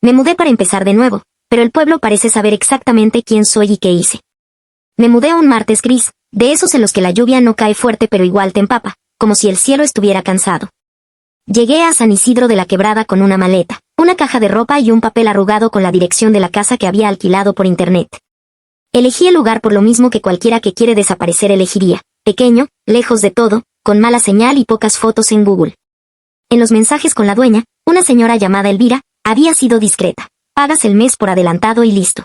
Me mudé para empezar de nuevo, pero el pueblo parece saber exactamente quién soy y qué hice. Me mudé un martes gris, de esos en los que la lluvia no cae fuerte pero igual te empapa, como si el cielo estuviera cansado. Llegué a San Isidro de la Quebrada con una maleta, una caja de ropa y un papel arrugado con la dirección de la casa que había alquilado por internet. Elegí el lugar por lo mismo que cualquiera que quiere desaparecer elegiría, pequeño, lejos de todo, con mala señal y pocas fotos en Google. En los mensajes con la dueña, una señora llamada Elvira, había sido discreta. Pagas el mes por adelantado y listo.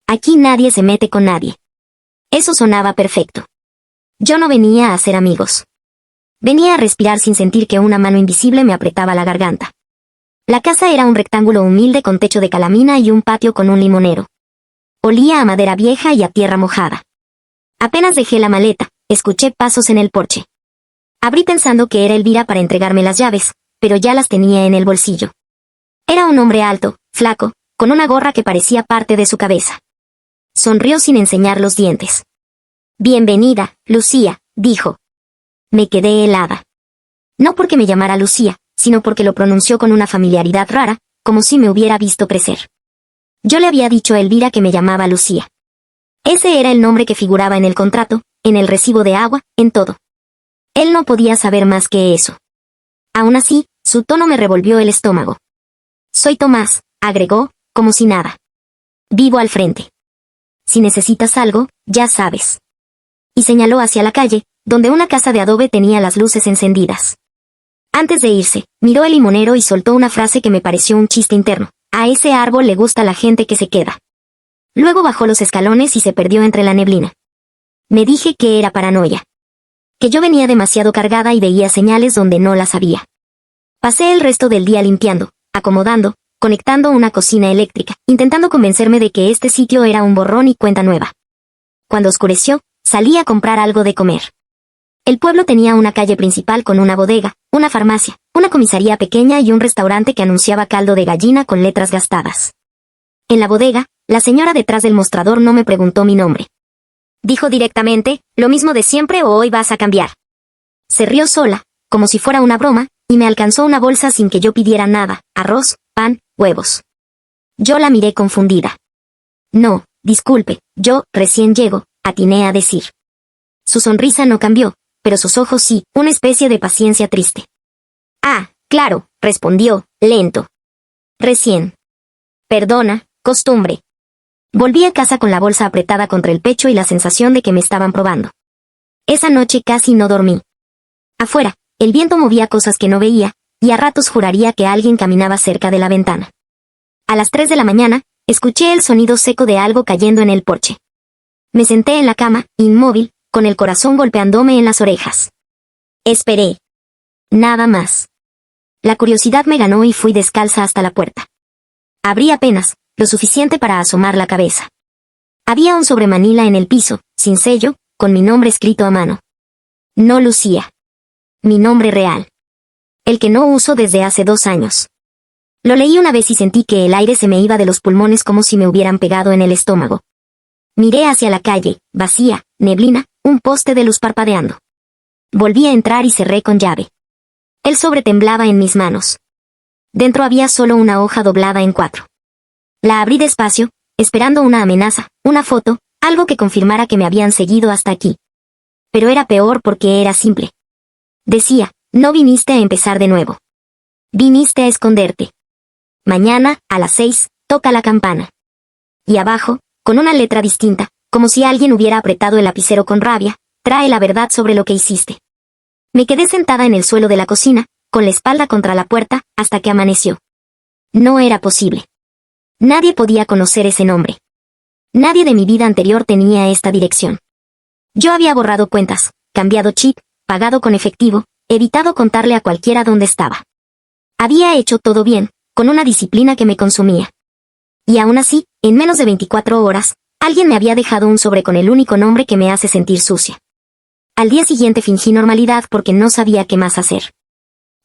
Aquí nadie se mete con nadie. Eso sonaba perfecto. Yo no venía a hacer amigos. Venía a respirar sin sentir que una mano invisible me apretaba la garganta. La casa era un rectángulo humilde con techo de calamina y un patio con un limonero. Olía a madera vieja y a tierra mojada. Apenas dejé la maleta, escuché pasos en el porche. Abrí pensando que era Elvira para entregarme las llaves, pero ya las tenía en el bolsillo. Era un hombre alto, flaco, con una gorra que parecía parte de su cabeza. Sonrió sin enseñar los dientes. «Bienvenida, Lucía», dijo. Me quedé helada. No porque me llamara Lucía, sino porque lo pronunció con una familiaridad rara, como si me hubiera visto crecer. Yo le había dicho a Elvira que me llamaba Lucía. Ese era el nombre que figuraba en el contrato, en el recibo de agua, en todo. Él no podía saber más que eso. Aún así, su tono me revolvió el estómago. «Soy Tomás», agregó, como si nada. «Vivo al frente. Si necesitas algo, ya sabes». Y señaló hacia la calle, donde una casa de adobe tenía las luces encendidas. Antes de irse, miró el limonero y soltó una frase que me pareció un chiste interno. «A ese árbol le gusta la gente que se queda». Luego bajó los escalones y se perdió entre la neblina. Me dije que era paranoia. Que yo venía demasiado cargada y veía señales donde no las había. Pasé el resto del día limpiando, acomodando, conectando una cocina eléctrica, intentando convencerme de que este sitio era un borrón y cuenta nueva. Cuando oscureció, salí a comprar algo de comer. El pueblo tenía una calle principal con una bodega, una farmacia, una comisaría pequeña y un restaurante que anunciaba caldo de gallina con letras gastadas. En la bodega, la señora detrás del mostrador no me preguntó mi nombre. Dijo directamente, «¿Lo mismo de siempre o hoy vas a cambiar?». Se rió sola, como si fuera una broma, y me alcanzó una bolsa sin que yo pidiera nada, arroz, pan, huevos. Yo la miré confundida. «No, disculpe, yo, recién llego», atiné a decir. Su sonrisa no cambió, pero sus ojos sí, una especie de paciencia triste. «Ah, claro», respondió, lento. «Recién. Perdona, costumbre». Volví a casa con la bolsa apretada contra el pecho y la sensación de que me estaban probando. Esa noche casi no dormí. Afuera, el viento movía cosas que no veía, y a ratos juraría que alguien caminaba cerca de la ventana. A las 3 de la mañana, escuché el sonido seco de algo cayendo en el porche. Me senté en la cama, inmóvil, con el corazón golpeándome en las orejas. Esperé. Nada más. La curiosidad me ganó y fui descalza hasta la puerta. Abrí apenas, lo suficiente para asomar la cabeza. Había un sobremanila en el piso, sin sello, con mi nombre escrito a mano. No Lucía. Mi nombre real. El que no uso desde hace 2 años. Lo leí una vez y sentí que el aire se me iba de los pulmones como si me hubieran pegado en el estómago. Miré hacia la calle, vacía, neblina, un poste de luz parpadeando. Volví a entrar y cerré con llave. El sobre temblaba en mis manos. Dentro había solo una hoja doblada en 4. La abrí despacio, esperando una amenaza, una foto, algo que confirmara que me habían seguido hasta aquí. Pero era peor porque era simple. Decía, no viniste a empezar de nuevo. Viniste a esconderte. Mañana, a las 6, toca la campana. Y abajo, con una letra distinta, como si alguien hubiera apretado el lapicero con rabia, trae la verdad sobre lo que hiciste. Me quedé sentada en el suelo de la cocina, con la espalda contra la puerta, hasta que amaneció. No era posible. Nadie podía conocer ese nombre. Nadie de mi vida anterior tenía esta dirección. Yo había borrado cuentas, cambiado chip, pagado con efectivo, evitado contarle a cualquiera dónde estaba. Había hecho todo bien, con una disciplina que me consumía. Y aún así, en menos de 24 horas, alguien me había dejado un sobre con el único nombre que me hace sentir sucia. Al día siguiente fingí normalidad porque no sabía qué más hacer.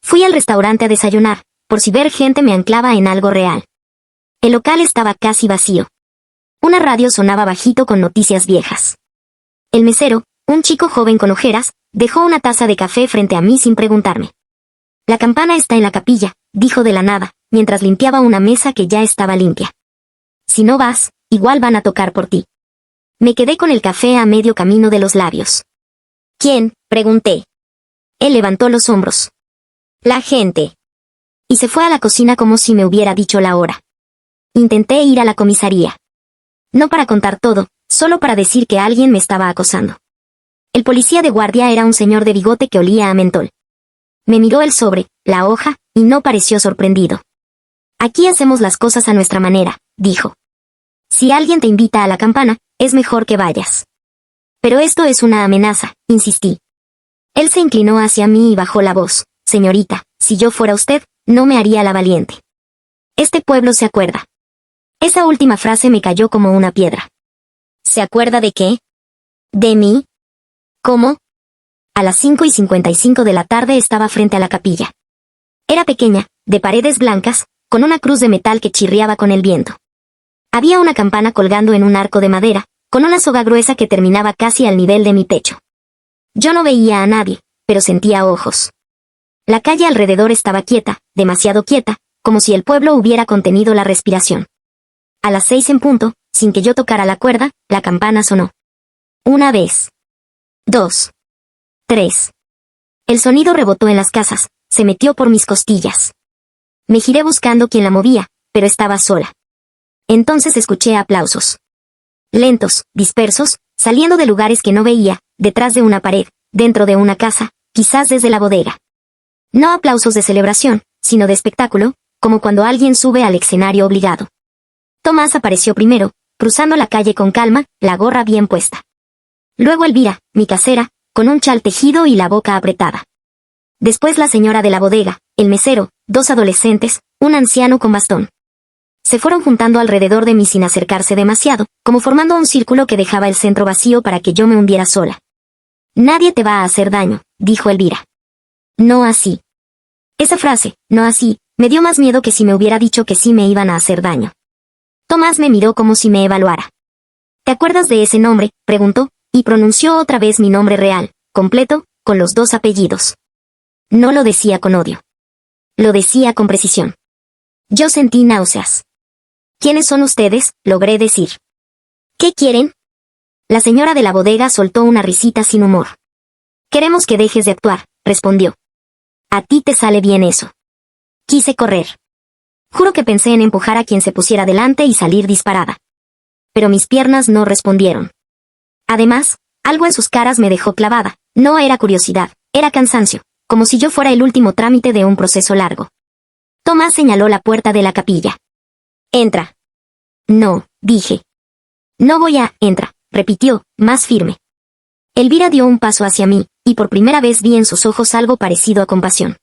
Fui al restaurante a desayunar, por si ver gente me anclaba en algo real. El local estaba casi vacío. Una radio sonaba bajito con noticias viejas. El mesero, un chico joven con ojeras, dejó una taza de café frente a mí sin preguntarme. La campana está en la capilla, dijo de la nada, mientras limpiaba una mesa que ya estaba limpia. Si no vas, igual van a tocar por ti. Me quedé con el café a medio camino de los labios. ¿Quién?, pregunté. Él levantó los hombros. La gente. Y se fue a la cocina como si me hubiera dicho la hora. Intenté ir a la comisaría. No para contar todo, solo para decir que alguien me estaba acosando. El policía de guardia era un señor de bigote que olía a mentol. Me miró el sobre, la hoja, y no pareció sorprendido. Aquí hacemos las cosas a nuestra manera, dijo. Si alguien te invita a la campana, es mejor que vayas. Pero esto es una amenaza, insistí. Él se inclinó hacia mí y bajó la voz. Señorita, si yo fuera usted, no me haría la valiente. Este pueblo se acuerda. Esa última frase me cayó como una piedra. ¿Se acuerda de qué? ¿De mí? ¿Cómo? A las 5:55 de la tarde estaba frente a la capilla. Era pequeña, de paredes blancas, con una cruz de metal que chirriaba con el viento. Había una campana colgando en un arco de madera, con una soga gruesa que terminaba casi al nivel de mi pecho. Yo no veía a nadie, pero sentía ojos. La calle alrededor estaba quieta, demasiado quieta, como si el pueblo hubiera contenido la respiración. A las 6 en punto, sin que yo tocara la cuerda, la campana sonó. Una vez. 2. 3. El sonido rebotó en las casas, se metió por mis costillas. Me giré buscando quien la movía, pero estaba sola. Entonces escuché aplausos. Lentos, dispersos, saliendo de lugares que no veía, detrás de una pared, dentro de una casa, quizás desde la bodega. No aplausos de celebración, sino de espectáculo, como cuando alguien sube al escenario obligado. Tomás apareció primero, cruzando la calle con calma, la gorra bien puesta. Luego Elvira, mi casera, con un chal tejido y la boca apretada. Después la señora de la bodega, el mesero, 2 adolescentes, un anciano con bastón. Se fueron juntando alrededor de mí sin acercarse demasiado, como formando un círculo que dejaba el centro vacío para que yo me hundiera sola. Nadie te va a hacer daño, dijo Elvira. No así. Esa frase, no así, me dio más miedo que si me hubiera dicho que sí me iban a hacer daño. Tomás me miró como si me evaluara. ¿Te acuerdas de ese nombre?, preguntó, y pronunció otra vez mi nombre real, completo, con los 2 apellidos. No lo decía con odio. Lo decía con precisión. Yo sentí náuseas. ¿Quiénes son ustedes?, logré decir. ¿Qué quieren? La señora de la bodega soltó una risita sin humor. Queremos que dejes de actuar, respondió. A ti te sale bien eso. Quise correr. Juro que pensé en empujar a quien se pusiera delante y salir disparada. Pero mis piernas no respondieron. Además, algo en sus caras me dejó clavada. No era curiosidad, era cansancio, como si yo fuera el último trámite de un proceso largo. Tomás señaló la puerta de la capilla. Entra. No, dije. No voy a, entra, repitió, más firme. Elvira dio un paso hacia mí, y por primera vez vi en sus ojos algo parecido a compasión.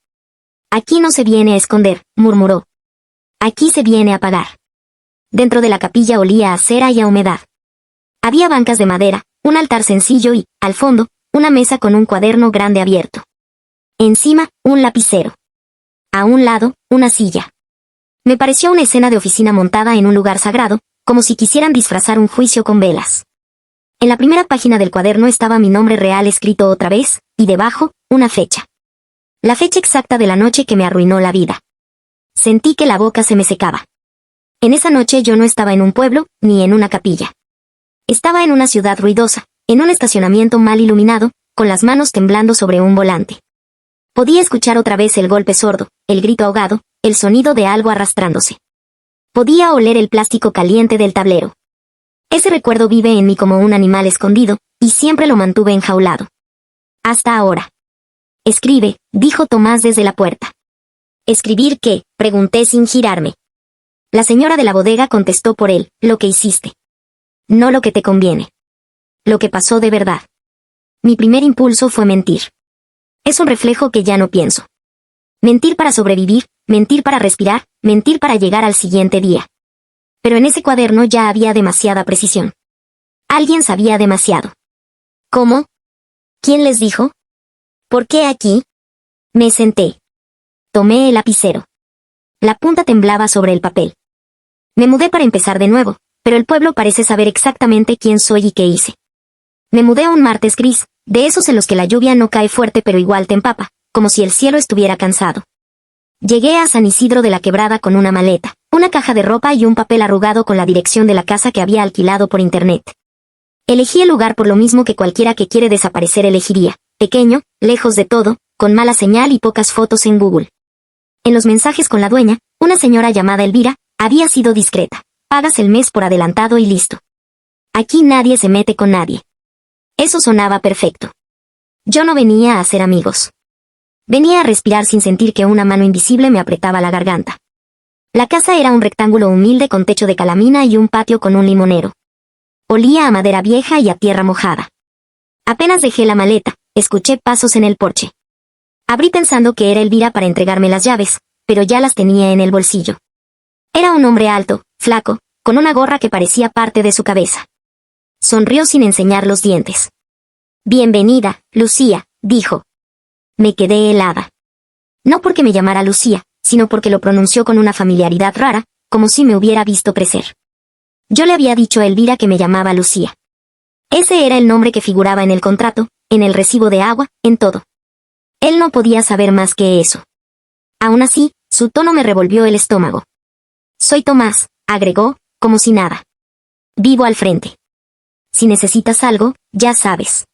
Aquí no se viene a esconder, murmuró. Aquí se viene a pagar. Dentro de la capilla olía a cera y a humedad. Había bancas de madera, un altar sencillo y, al fondo, una mesa con un cuaderno grande abierto. Encima, un lapicero. A un lado, una silla. Me pareció una escena de oficina montada en un lugar sagrado, como si quisieran disfrazar un juicio con velas. En la primera página del cuaderno estaba mi nombre real escrito otra vez, y debajo, una fecha. La fecha exacta de la noche que me arruinó la vida. Sentí que la boca se me secaba. En esa noche yo no estaba en un pueblo, ni en una capilla. Estaba en una ciudad ruidosa, en un estacionamiento mal iluminado, con las manos temblando sobre un volante. Podía escuchar otra vez el golpe sordo, el grito ahogado, el sonido de algo arrastrándose. Podía oler el plástico caliente del tablero. Ese recuerdo vive en mí como un animal escondido, y siempre lo mantuve enjaulado. Hasta ahora. Escribe, dijo Tomás desde la puerta. ¿Escribir qué?, pregunté sin girarme. La señora de la bodega contestó por él, lo que hiciste. No lo que te conviene. Lo que pasó de verdad. Mi primer impulso fue mentir. Es un reflejo que ya no pienso. Mentir para sobrevivir, mentir para respirar, mentir para llegar al siguiente día. Pero en ese cuaderno ya había demasiada precisión. Alguien sabía demasiado. ¿Cómo? ¿Quién les dijo? ¿Por qué aquí? Me senté. Tomé el lapicero. La punta temblaba sobre el papel. Me mudé para empezar de nuevo, pero el pueblo parece saber exactamente quién soy y qué hice. Me mudé un martes gris, de esos en los que la lluvia no cae fuerte pero igual te empapa, como si el cielo estuviera cansado. Llegué a San Isidro de la Quebrada con una maleta, una caja de ropa y un papel arrugado con la dirección de la casa que había alquilado por internet. Elegí el lugar por lo mismo que cualquiera que quiere desaparecer elegiría: pequeño, lejos de todo, con mala señal y pocas fotos en Google. En los mensajes con la dueña, una señora llamada Elvira, había sido discreta: pagas el mes por adelantado y listo. Aquí nadie se mete con nadie. Eso sonaba perfecto. Yo no venía a hacer amigos. Venía a respirar sin sentir que una mano invisible me apretaba la garganta. La casa era un rectángulo humilde con techo de calamina y un patio con un limonero. Olía a madera vieja y a tierra mojada. Apenas dejé la maleta, escuché pasos en el porche. Abrí pensando que era Elvira para entregarme las llaves, pero ya las tenía en el bolsillo. Era un hombre alto, flaco, con una gorra que parecía parte de su cabeza. Sonrió sin enseñar los dientes. «Bienvenida, Lucía», dijo. Me quedé helada. No porque me llamara Lucía, sino porque lo pronunció con una familiaridad rara, como si me hubiera visto crecer. Yo le había dicho a Elvira que me llamaba Lucía. Ese era el nombre que figuraba en el contrato, en el recibo de agua, en todo. Él no podía saber más que eso. Aún así, su tono me revolvió el estómago. «Soy Tomás», agregó, como si nada. «Vivo al frente. Si necesitas algo, ya sabes».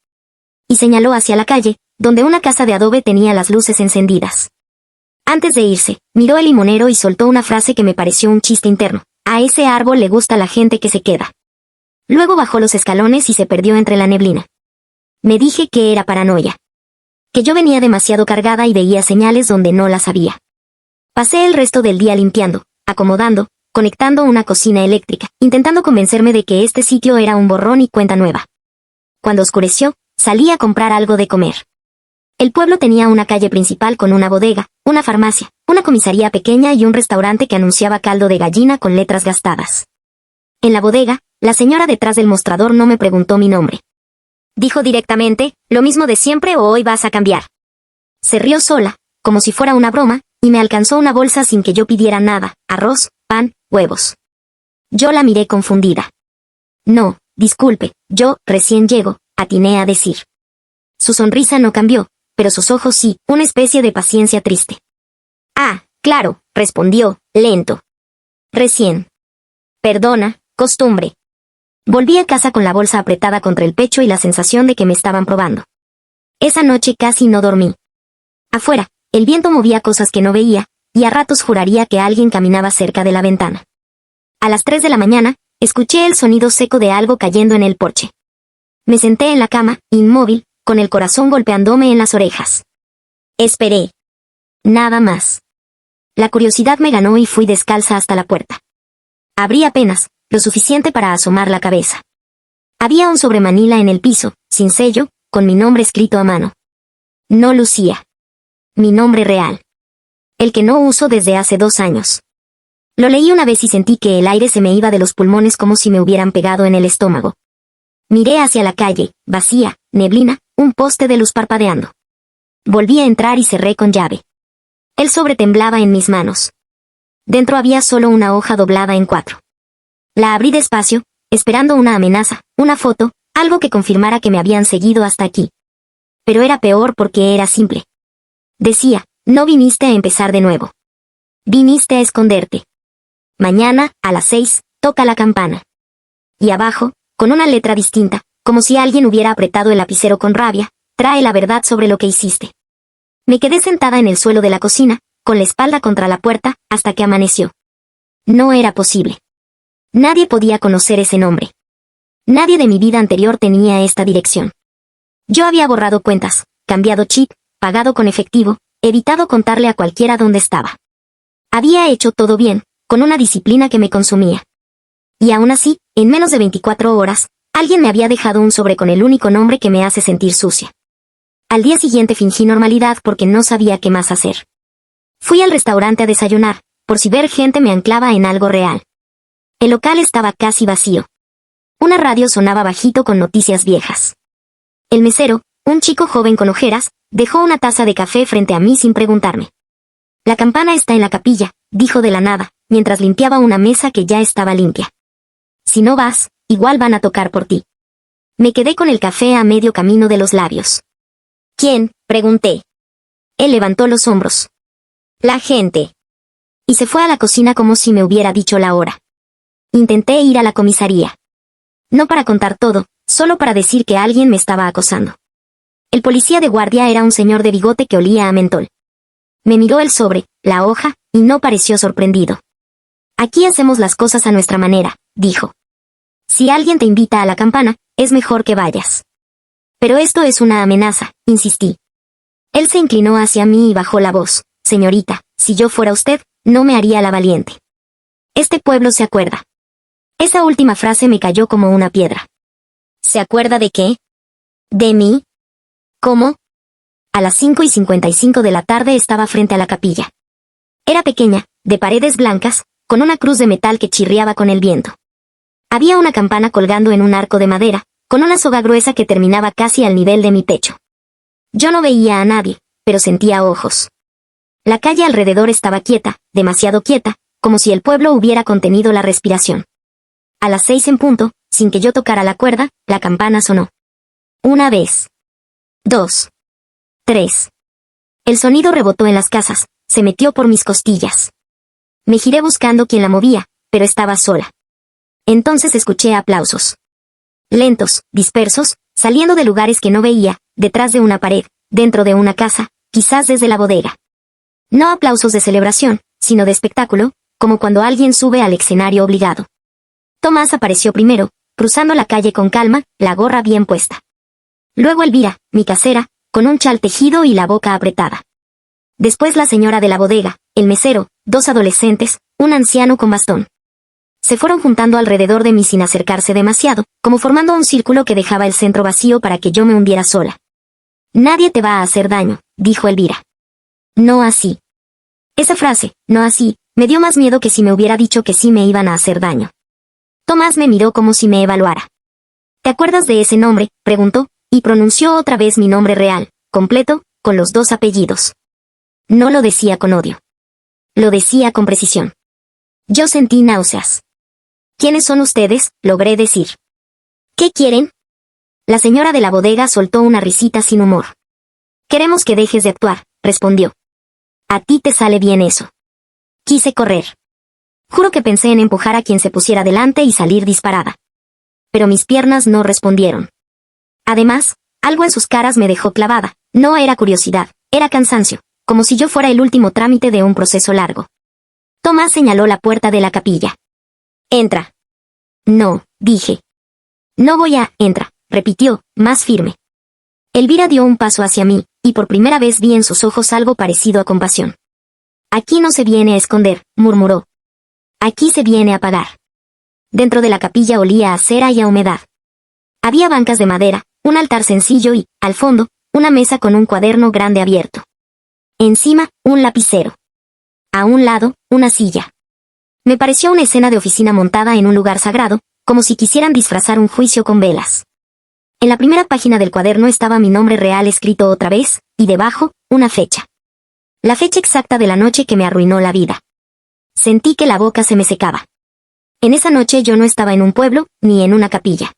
Y señaló hacia la calle, donde una casa de adobe tenía las luces encendidas. Antes de irse, miró el limonero y soltó una frase que me pareció un chiste interno: «A ese árbol le gusta la gente que se queda». Luego bajó los escalones y se perdió entre la neblina. Me dije que era paranoia. Que yo venía demasiado cargada y veía señales donde no las había. Pasé el resto del día limpiando, acomodando, conectando una cocina eléctrica, intentando convencerme de que este sitio era un borrón y cuenta nueva. Cuando oscureció, salí a comprar algo de comer. El pueblo tenía una calle principal con una bodega, una farmacia, una comisaría pequeña y un restaurante que anunciaba caldo de gallina con letras gastadas. En la bodega, la señora detrás del mostrador no me preguntó mi nombre. Dijo directamente: «¿Lo mismo de siempre o hoy vas a cambiar?». Se rió sola, como si fuera una broma, y me alcanzó una bolsa sin que yo pidiera nada: arroz, pan, huevos. Yo la miré confundida. «No, disculpe, yo recién llego», atiné a decir. Su sonrisa no cambió, pero sus ojos sí, una especie de paciencia triste. «Ah, claro», respondió, lento. «Recién. Perdona, costumbre». Volví a casa con la bolsa apretada contra el pecho y la sensación de que me estaban probando. Esa noche casi no dormí. Afuera, el viento movía cosas que no veía, y a ratos juraría que alguien caminaba cerca de la ventana. A las 3 de la mañana, escuché el sonido seco de algo cayendo en el porche. Me senté en la cama, inmóvil, con el corazón golpeándome en las orejas. Esperé. Nada más. La curiosidad me ganó y fui descalza hasta la puerta. Abrí apenas, lo suficiente para asomar la cabeza. Había un sobremanila en el piso, sin sello, con mi nombre escrito a mano. No Lucía. Mi nombre real. El que no uso desde hace 2 años. Lo leí una vez y sentí que el aire se me iba de los pulmones como si me hubieran pegado en el estómago. Miré hacia la calle, vacía, neblina, un poste de luz parpadeando. Volví a entrar y cerré con llave. El sobre temblaba en mis manos. Dentro había solo una hoja doblada en 4. La abrí despacio, esperando una amenaza, una foto, algo que confirmara que me habían seguido hasta aquí. Pero era peor porque era simple. Decía: «No viniste a empezar de nuevo. Viniste a esconderte. Mañana, a las 6, toca la campana». Y abajo, con una letra distinta, como si alguien hubiera apretado el lapicero con rabia: «Trae la verdad sobre lo que hiciste». Me quedé sentada en el suelo de la cocina, con la espalda contra la puerta, hasta que amaneció. No era posible. Nadie podía conocer ese nombre. Nadie de mi vida anterior tenía esta dirección. Yo había borrado cuentas, cambiado chip, pagado con efectivo, evitado contarle a cualquiera dónde estaba. Había hecho todo bien, con una disciplina que me consumía. Y aún así, en menos de 24 horas, alguien me había dejado un sobre con el único nombre que me hace sentir sucia. Al día siguiente fingí normalidad porque no sabía qué más hacer. Fui al restaurante a desayunar, por si ver gente me anclaba en algo real. El local estaba casi vacío. Una radio sonaba bajito con noticias viejas. El mesero, un chico joven con ojeras, dejó una taza de café frente a mí sin preguntarme. «La campana está en la capilla», dijo de la nada, mientras limpiaba una mesa que ya estaba limpia. «Si no vas, igual van a tocar por ti». Me quedé con el café a medio camino de los labios. «¿Quién?», pregunté. Él levantó los hombros. La gente. Y se fue a la cocina como si me hubiera dicho la hora. Intenté ir a la comisaría. No para contar todo, solo para decir que alguien me estaba acosando. El policía de guardia era un señor de bigote que olía a mentol. Me miró el sobre, la hoja, y no pareció sorprendido. Aquí hacemos las cosas a nuestra manera, dijo. Si alguien te invita a la campana, es mejor que vayas. Pero esto es una amenaza, insistí. Él se inclinó hacia mí y bajó la voz. Señorita, si yo fuera usted, no me haría la valiente. Este pueblo se acuerda. Esa última frase me cayó como una piedra. ¿Se acuerda de qué? ¿De mí? ¿Cómo? A las 5:55 de la tarde estaba frente a la capilla. Era pequeña, de paredes blancas, con una cruz de metal que chirriaba con el viento. Había una campana colgando en un arco de madera, con una soga gruesa que terminaba casi al nivel de mi pecho. Yo no veía a nadie, pero sentía ojos. La calle alrededor estaba quieta, demasiado quieta, como si el pueblo hubiera contenido la respiración. A las 6 en punto, sin que yo tocara la cuerda, la campana sonó. Una vez. 2. 3. El sonido rebotó en las casas, se metió por mis costillas. Me giré buscando quien la movía, pero estaba sola. Entonces escuché aplausos. Lentos, dispersos, saliendo de lugares que no veía, detrás de una pared, dentro de una casa, quizás desde la bodega. No aplausos de celebración, sino de espectáculo, como cuando alguien sube al escenario obligado. Tomás apareció primero, cruzando la calle con calma, la gorra bien puesta. Luego Elvira, mi casera, con un chal tejido y la boca apretada. Después la señora de la bodega, el mesero, 2 adolescentes, un anciano con bastón. Se fueron juntando alrededor de mí sin acercarse demasiado, como formando un círculo que dejaba el centro vacío para que yo me hundiera sola. Nadie te va a hacer daño, dijo Elvira. No así. Esa frase, no así, me dio más miedo que si me hubiera dicho que sí me iban a hacer daño. Tomás me miró como si me evaluara. ¿Te acuerdas de ese nombre?, preguntó, y pronunció otra vez mi nombre real, completo, con los 2 apellidos. No lo decía con odio. Lo decía con precisión. Yo sentí náuseas. ¿Quiénes son ustedes?, logré decir. ¿Qué quieren? La señora de la bodega soltó una risita sin humor. Queremos que dejes de actuar, respondió. A ti te sale bien eso. Quise correr. Juro que pensé en empujar a quien se pusiera delante y salir disparada. Pero mis piernas no respondieron. Además, algo en sus caras me dejó clavada. No era curiosidad, era cansancio, como si yo fuera el último trámite de un proceso largo. Tomás señaló la puerta de la capilla. Entra. No, dije. No voy a, entra, repitió, más firme. Elvira dio un paso hacia mí, y por primera vez vi en sus ojos algo parecido a compasión. Aquí no se viene a esconder, murmuró. Aquí se viene a pagar. Dentro de la capilla olía a cera y a humedad. Había bancas de madera, un altar sencillo y, al fondo, una mesa con un cuaderno grande abierto. Encima, un lapicero. A un lado, una silla. Me pareció una escena de oficina montada en un lugar sagrado, como si quisieran disfrazar un juicio con velas. En la primera página del cuaderno estaba mi nombre real escrito otra vez, y debajo, una fecha. La fecha exacta de la noche que me arruinó la vida. Sentí que la boca se me secaba. En esa noche yo no estaba en un pueblo, ni en una capilla.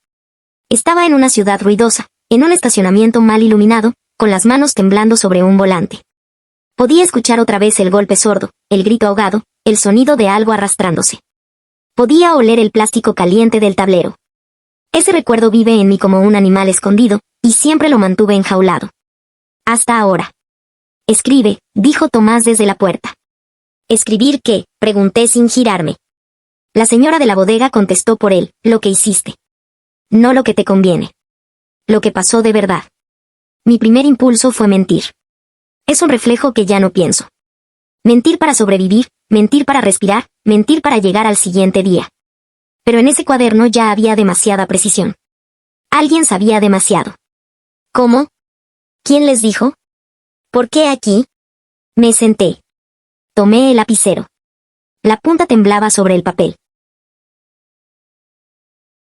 Estaba en una ciudad ruidosa, en un estacionamiento mal iluminado, con las manos temblando sobre un volante. Podía escuchar otra vez el golpe sordo, el grito ahogado, el sonido de algo arrastrándose. Podía oler el plástico caliente del tablero. Ese recuerdo vive en mí como un animal escondido, y siempre lo mantuve enjaulado. Hasta ahora. Escribe, dijo Tomás desde la puerta. ¿Escribir qué?, pregunté sin girarme. La señora de la bodega contestó por él, lo que hiciste. No lo que te conviene. Lo que pasó de verdad. Mi primer impulso fue mentir. Es un reflejo que ya no pienso. Mentir para sobrevivir, mentir para respirar, mentir para llegar al siguiente día. Pero en ese cuaderno ya había demasiada precisión. Alguien sabía demasiado. ¿Cómo? ¿Quién les dijo? ¿Por qué aquí? Me senté. Tomé el lapicero. La punta temblaba sobre el papel.